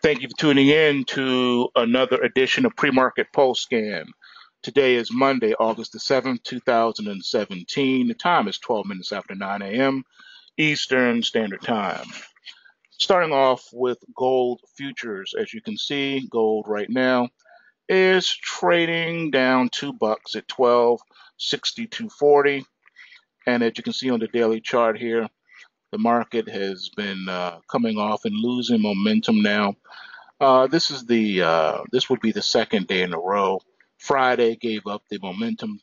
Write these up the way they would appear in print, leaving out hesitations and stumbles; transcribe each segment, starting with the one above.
Thank you for tuning in to another edition of Pre-Market Pulsescan. Today is Monday, August the 7th, 2017. The time is 12 minutes after 9 a.m. Eastern Standard Time. Starting off with gold futures. As you can see, gold right now is trading down $2 at 1262.40. And as you can see on the daily chart here, the market has been coming off and losing momentum now. This would be the second day in a row. Friday gave up the momentum,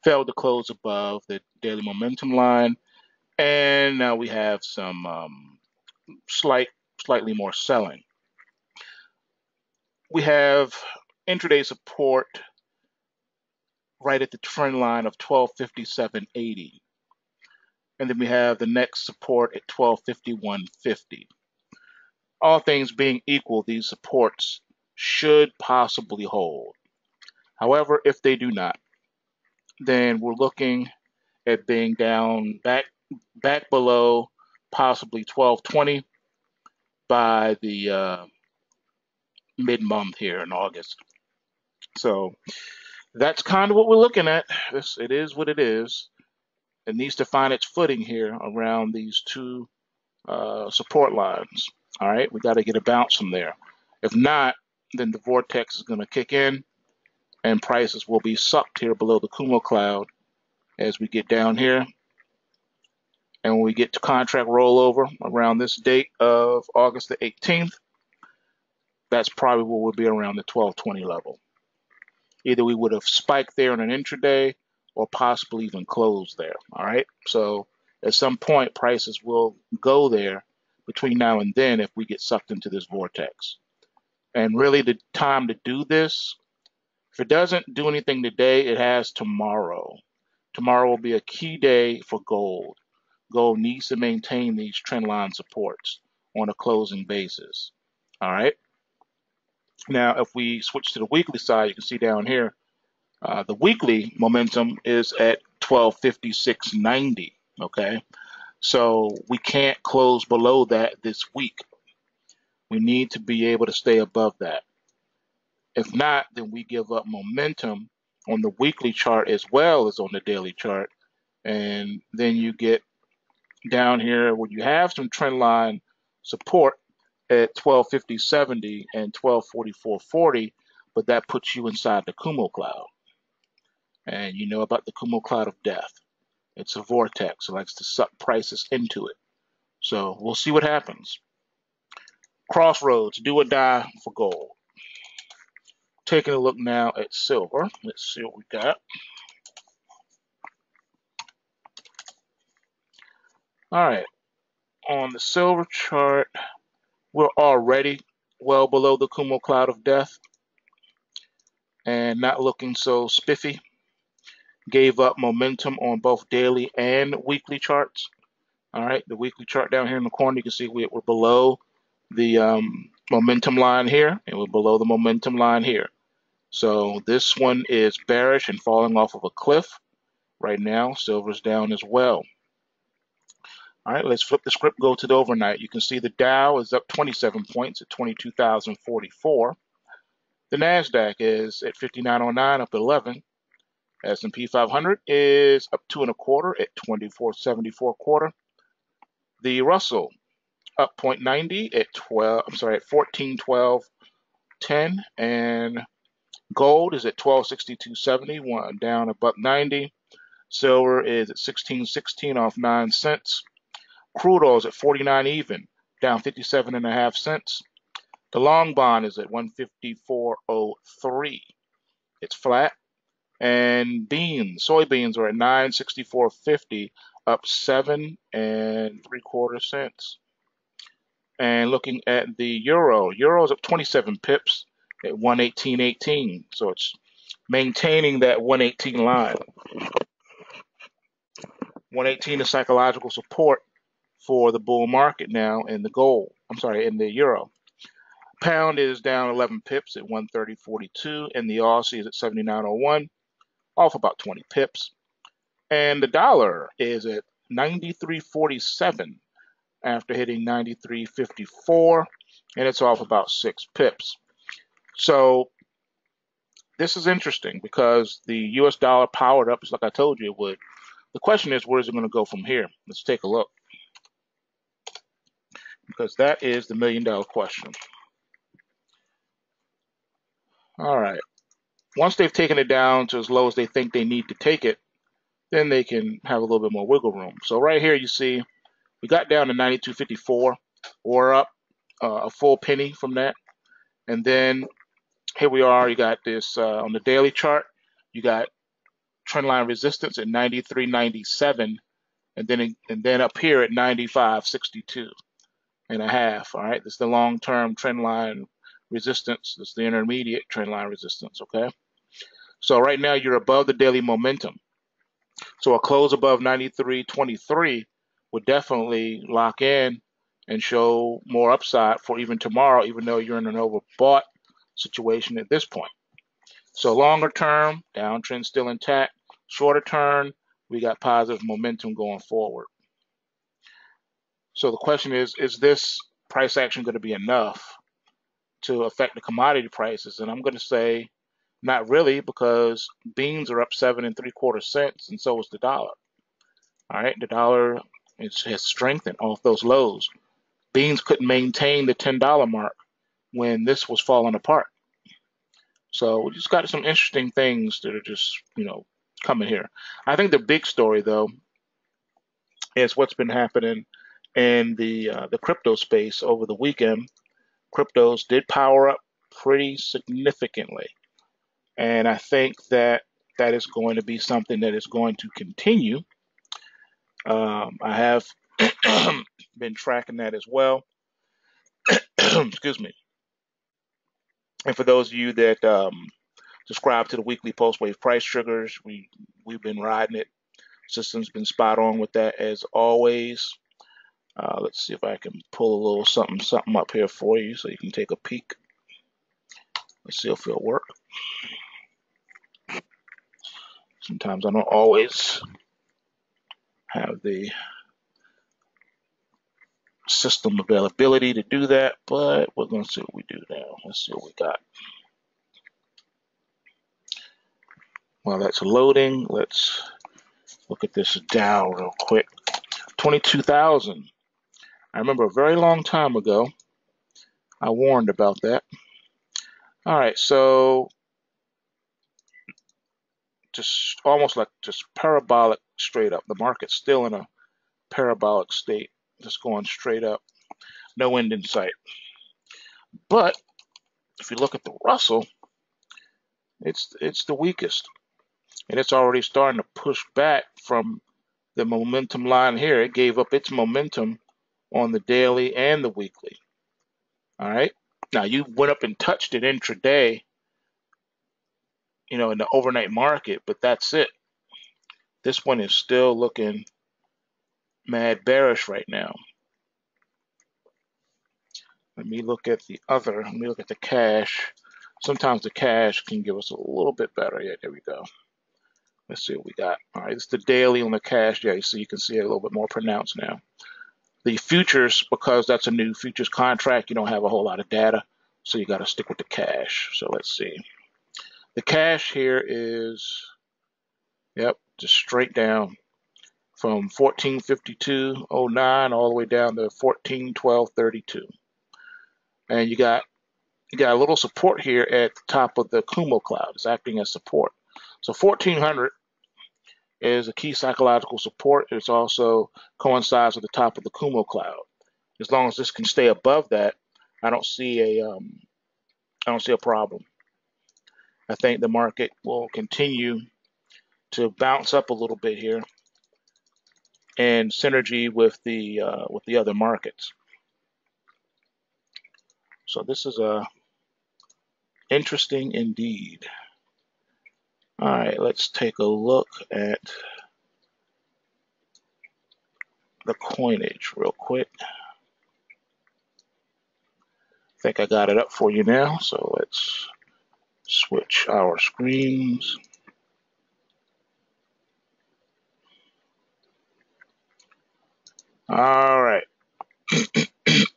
failed to close above the daily momentum line, and now we have some slightly more selling. We have intraday support right at the trend line of 1257.80, and then we have the next support at 1251.50. All things being equal, these supports should possibly hold. However, if they do not, then we're looking at being down back below possibly 1220 by the mid-month here in August. So that's kind of what we're looking at. It is what it is. It needs to find its footing here around these two support lines. All right, we got to get a bounce from there. If not, then the vortex is going to kick in and prices will be sucked here below the Kumo cloud as we get down here. And when we get to contract rollover around this date of August the 18th, that's probably what we'll be around the 1220 level. Either we would have spiked there on an intraday or possibly even closed there. All right, so at some point prices will go there between now and then if we get sucked into this vortex. And really the time to do this, if it doesn't do anything today, it has tomorrow. Tomorrow will be a key day for gold. Gold needs to maintain these trend line supports on a closing basis. All right. Now, if we switch to the weekly side, you can see down here, the weekly momentum is at 1256.90. Okay. So we can't close below that this week. We need to be able to stay above that. If not, then we give up momentum on the weekly chart as well as on the daily chart. And then you get down here where you have some trend line support at 1250.70 and 1244.40, but that puts you inside the Kumo cloud. And you know about the Kumo cloud of death. It's a vortex. It likes to suck prices into it. So we'll see what happens. Crossroads, do or die for gold. Taking a look now at silver. Let's see what we got. All right. On the silver chart, we're already well below the Kumo cloud of death and not looking so spiffy. Gave up momentum on both daily and weekly charts. All right, the weekly chart down here in the corner, you can see we're below the momentum line here, and we're below the momentum line here. So this one is bearish and falling off of a cliff. Right now, silver's down as well. All right, let's flip the script, go to the overnight. You can see the Dow is up 27 points at 22,044. The NASDAQ is at 5909, up 11. S&P 500 is up 2 1/4 at 2474.25. The Russell up 0.90 at 1412.10, and gold is at 1262.71, down $1.90. Silver is at 16.16, off 9 cents. Crude oil is at 49 even, down 57.5 cents. The long bond is at 154.03. It's flat. And soybeans are at 964.50, up 7 3/4 cents. And looking at the euro is up 27 pips at 118.18. So it's maintaining that 118 line. 118 is psychological support for the bull market now in the in the euro. Pound is down 11 pips at 130.42, and the Aussie is at 79.01. Off about 20 pips. And the dollar is at 93.47 after hitting 93.54. and it's off about 6 pips. So this is interesting because the US dollar powered up, just like I told you it would. The question is, where is it going to go from here? Let's take a look, because that is the million-dollar question. All right. Once they've taken it down to as low as they think they need to take it, then they can have a little bit more wiggle room. So right here, you see, we got down to 92.54, or up a full penny from that. And then here we are. You got this on the daily chart. You got trendline resistance at 93.97, and then up here at 95.62 and a half. All right, this is the long-term trend line resistance. This is the intermediate trend line resistance. Okay, so right now you're above the daily momentum. So a close above 93.23 would definitely lock in and show more upside for even tomorrow, even though you're in an overbought situation at this point. So longer term, downtrend still intact. Shorter term, we got positive momentum going forward. So the question is this price action going to be enough to affect the commodity prices? And I'm going to say not really, because beans are up 7.75 cents, and so is the dollar. All right, the dollar has strengthened off those lows. Beans couldn't maintain the $10 mark when this was falling apart. So we just got some interesting things that are just, coming here. I think the big story, though, is what's been happening in the crypto space over the weekend. Cryptos did power up pretty significantly, and I think that is going to be something that is going to continue. I have been tracking that as well. Excuse me. And for those of you that subscribe to the weekly post wave price triggers, we've been riding it. System's been spot on with that as always. Let's see if I can pull a little something up here for you so you can take a peek. Let's see if it'll work. Sometimes I don't always have the system availability to do that, but we're going to see what we do now. Let's see what we got. While that's loading, let's look at this Dow real quick. 22,000. I remember a very long time ago, I warned about that. All right, so just almost like just parabolic straight up. The market's still in a parabolic state, just going straight up, no end in sight. But if you look at the Russell, it's the weakest, and it's already starting to push back from the momentum line here. It gave up its momentum on the daily and the weekly. All right, now you went up and touched it intraday, in the overnight market, but that's it. This one is still looking mad bearish right now. Let me look at the cash. Sometimes the cash can give us a little bit better. Yeah, there we go. Let's see what we got. All right, it's the daily on the cash. Yeah, you can see it a little bit more pronounced now. The futures, because that's a new futures contract, you don't have a whole lot of data, so you got to stick with the cash. So let's see. The cash here is, just straight down from 1452.09 all the way down to 1412.32. And you got a little support here at the top of the Kumo cloud. It's acting as support. So 1400 is a key psychological support. It also coincides with the top of the Kumo cloud. As long as this can stay above that, I don't see a problem. I think the market will continue to bounce up a little bit here in synergy with the other markets. So this is interesting indeed. All right, let's take a look at the coinage real quick. I think I got it up for you now, so let's switch our screens. All right.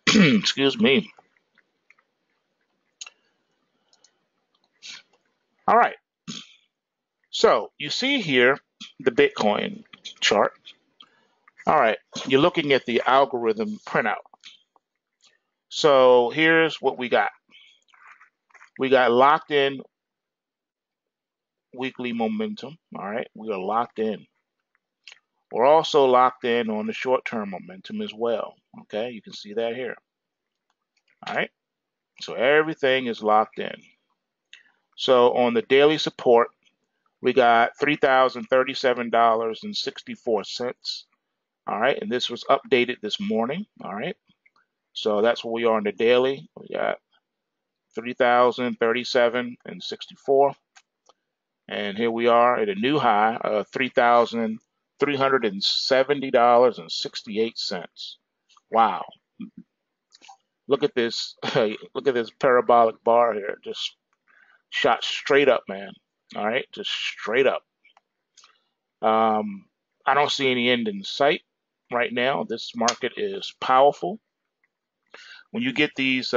Excuse me. All right. So you see here the Bitcoin chart. All right. You're looking at the algorithm printout. So here's what we got. We got locked in weekly momentum. All right. We are locked in. We're also locked in on the short-term momentum as well. Okay. You can see that here. All right. So everything is locked in. So on the daily support, we got $3,037.64. All right. And this was updated this morning. All right. So that's where we are on the daily. We got 3,037.64. And here we are at a new high of $3,370.68. Wow. Look at this. Look at this parabolic bar here. Just shot straight up, man. All right. Just straight up. I don't see any end in sight right now. This market is powerful. When you get these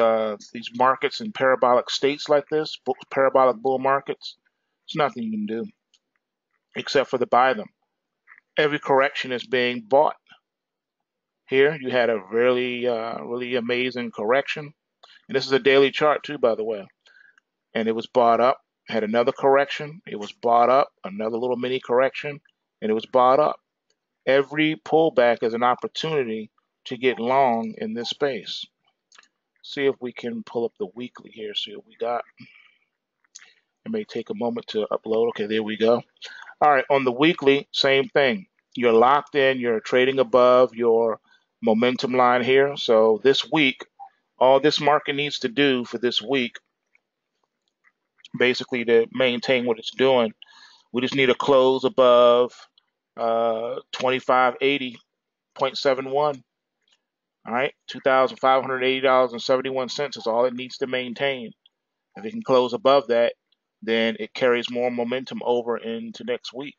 markets in parabolic states like this, parabolic bull markets, there's nothing you can do except for to buy them. Every correction is being bought. Here you had a really really amazing correction, and this is a daily chart too, by the way. And it was bought up. Had another correction. It was bought up. Another little mini correction, and it was bought up. Every pullback is an opportunity to get long in this space. See if we can pull up the weekly here. See what we got. It may take a moment to upload. Okay, there we go. All right, on the weekly, same thing. You're locked in. You're trading above your momentum line here. So this week, all this market needs to do for this week, basically to maintain what it's doing, we just need a close above 2580.71. All right, $2,580.71 is all it needs to maintain. If it can close above that, then it carries more momentum over into next week.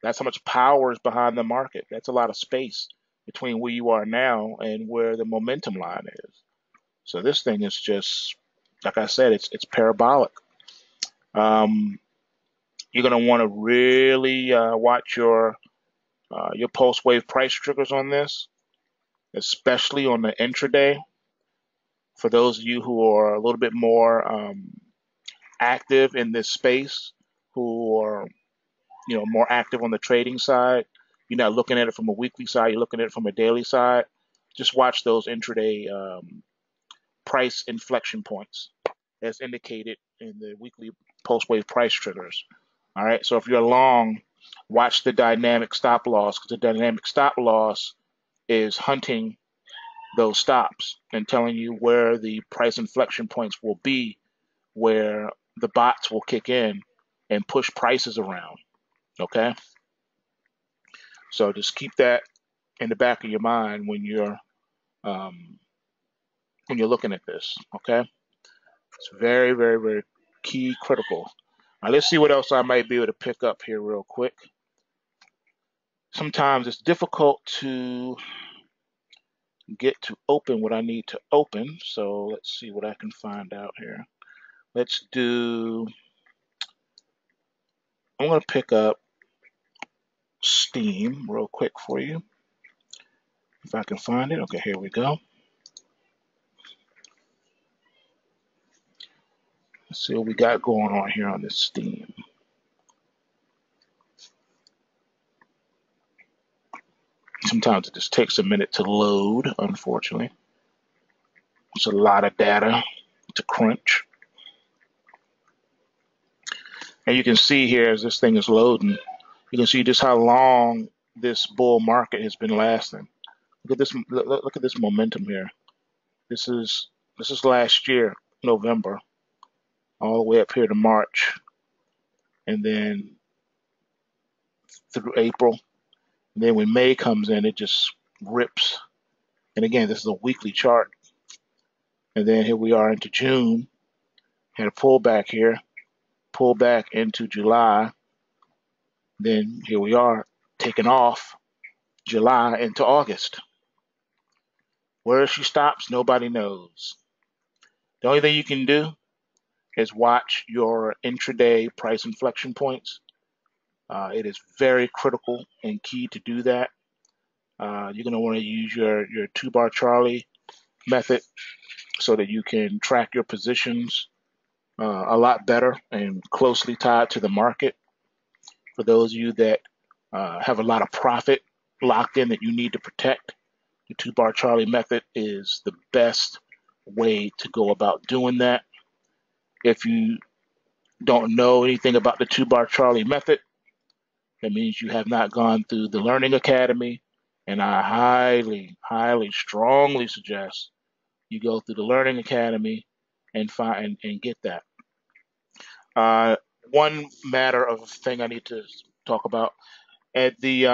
That's how much power is behind the market. That's a lot of space between where you are now and where the momentum line is. So this thing is just, like I said, it's parabolic. You're going to want to really watch your post wave price triggers on this, especially on the intraday. For those of you who are a little bit more active in this space, who are more active on the trading side, you're not looking at it from a weekly side, you're looking at it from a daily side. Just watch those intraday price inflection points as indicated in the weekly post wave price triggers. All right, so if you're long, watch the dynamic stop loss, because the dynamic stop loss is hunting those stops and telling you where the price inflection points will be, where the bots will kick in and push prices around. Okay, so just keep that in the back of your mind when you're looking at this. Okay, it's very, very, very key critical. Now let's see what else I might be able to pick up here real quick. Sometimes it's difficult to get to open what I need to open, so let's see what I can find out here. Let's do, I'm going to pick up Steam real quick for you, if I can find it. Okay, here we go. Let's see what we got going on here on this Steam. Sometimes it just takes a minute to load, unfortunately. It's a lot of data to crunch. And you can see here as this thing is loading, you can see just how long this bull market has been lasting. Look at this. Look at this momentum here. This is last year, November, all the way up here to March, and then through April. And then when May comes in, it just rips. And again, this is a weekly chart. And then here we are into June. Had a pullback here, pull back into July. Then here we are, taking off July into August. Where she stops, nobody knows. The only thing you can do is watch your intraday price inflection points. It is very critical and key to do that. You're going to want to use your 2-bar Charlie method so that you can track your positions a lot better and closely tied to the market. For those of you that have a lot of profit locked in that you need to protect, the 2-bar Charlie method is the best way to go about doing that. If you don't know anything about the 2-bar Charlie method, that means you have not gone through the Learning Academy, and I highly, highly, strongly suggest you go through the Learning Academy and find and get that. One matter of thing I need to talk about at the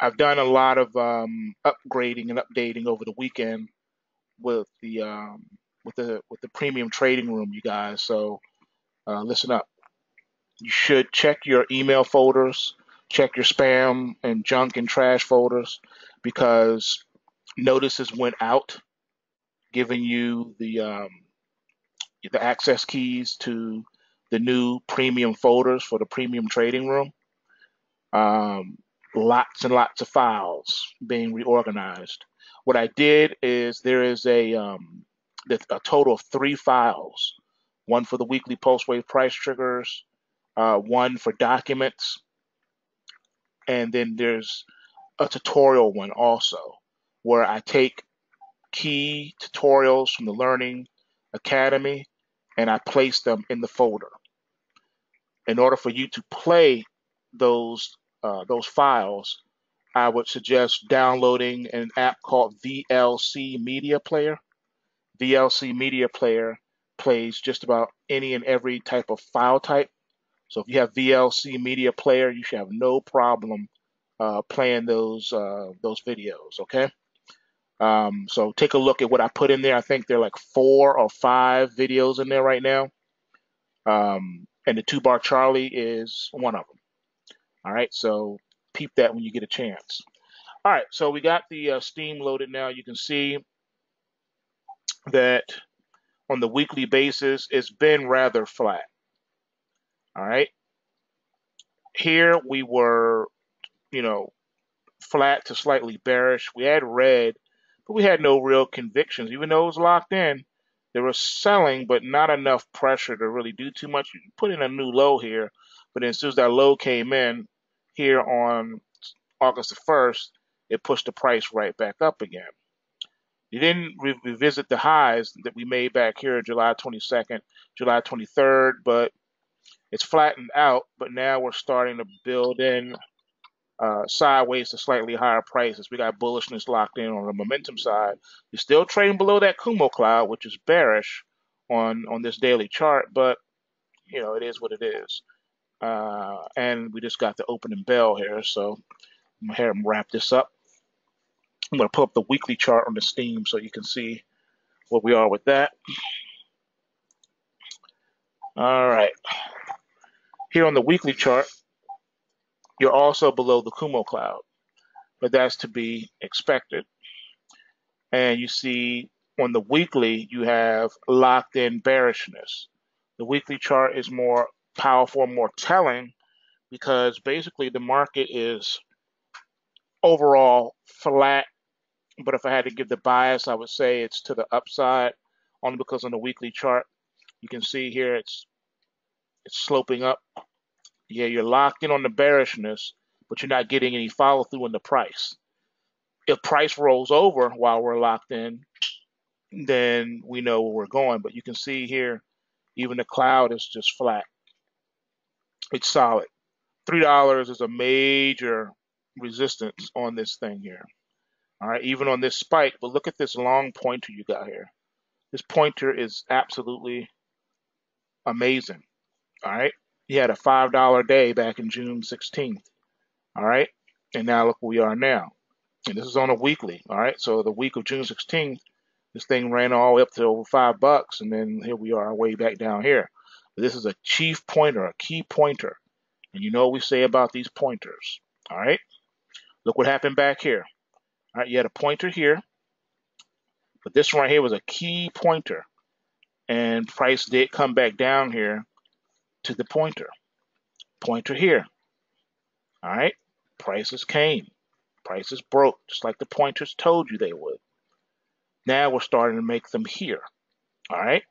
I've done a lot of upgrading and updating over the weekend with the premium trading room, you guys. So listen up. You should check your email folders, check your spam and junk and trash folders, because notices went out giving you the access keys to the new premium folders for the premium trading room. Lots and lots of files being reorganized. What I did is there is a total of 3 files, one for the weekly pulse wave price triggers, one for documents, and then there's a tutorial one also where I take key tutorials from the Learning Academy and I place them in the folder. In order for you to play those files, I would suggest downloading an app called VLC Media Player. VLC Media Player plays just about any and every type of file type. So if you have VLC Media Player, you should have no problem playing those videos. Okay. So take a look at what I put in there. I think there are like 4 or 5 videos in there right now. And the 2-bar Charlie is one of them. All right. So peep that when you get a chance. All right. So we got the Steam loaded now. You can see that on the weekly basis, it's been rather flat. All right. Here we were, flat to slightly bearish. We had red, but we had no real convictions. Even though it was locked in, there was selling, but not enough pressure to really do too much. You put in a new low here, but then as soon as that low came in here on August the 1st, it pushed the price right back up again. You didn't revisit the highs that we made back here July 22nd, July 23rd, but it's flattened out. But now we're starting to build in sideways to slightly higher prices. We got bullishness locked in on the momentum side. You're still trading below that Kumo cloud, which is bearish on this daily chart, but it is what it is. And we just got the opening bell here, so I'm gonna have them wrap this up. I'm gonna pull up the weekly chart on the Steam so you can see where we are with that. All right. Here on the weekly chart, you're also below the Kumo cloud, but that's to be expected. And you see on the weekly, you have locked in bearishness. The weekly chart is more powerful, more telling, because basically the market is overall flat. But if I had to give the bias, I would say it's to the upside, only because on the weekly chart, you can see here it's sloping up. Yeah, you're locked in on the bearishness, but you're not getting any follow through in the price. If price rolls over while we're locked in, then we know where we're going. But you can see here, even the cloud is just flat. It's solid. $3 is a major resistance on this thing here. All right, even on this spike. But look at this long pointer you got here. This pointer is absolutely amazing. All right, he had a $5 day back in June 16th. All right, and now look where we are now. And this is on a weekly. All right, so the week of June 16th, this thing ran all the way up to over $5, and then here we are way back down here. But this is a chief pointer, a key pointer. And you know what we say about these pointers. All right, look what happened back here. All right, you had a pointer here, but this one right here was a key pointer. And price did come back down here to the pointer here. All right, prices came. Prices broke, just like the pointers told you they would. Now we're starting to make them here. All right,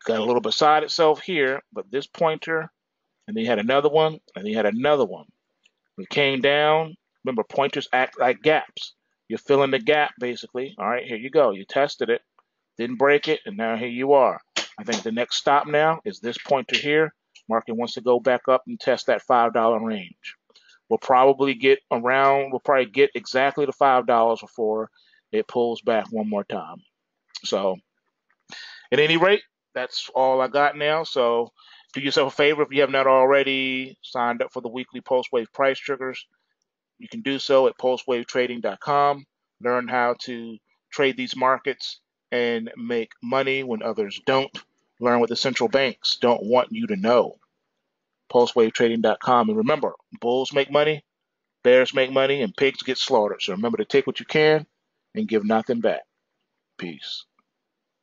got a little beside itself here, but this pointer, and then you had another one, and then you had another one. We came down. Remember, pointers act like gaps. You're filling the gap, basically. All right, here you go. You tested it, didn't break it, and now here you are. I think the next stop now is this pointer here. Market wants to go back up and test that $5 range. We'll probably get exactly the $5 before it pulls back one more time. So at any rate, that's all I got now. So do yourself a favor if you have not already signed up for the weekly Pulse Wave price triggers. You can do so at pulsewavetrading.com. Learn how to trade these markets and make money when others don't. Learn what the central banks don't want you to know. Pulsewavetrading.com. And remember, bulls make money, bears make money, and pigs get slaughtered. So remember to take what you can and give nothing back. Peace.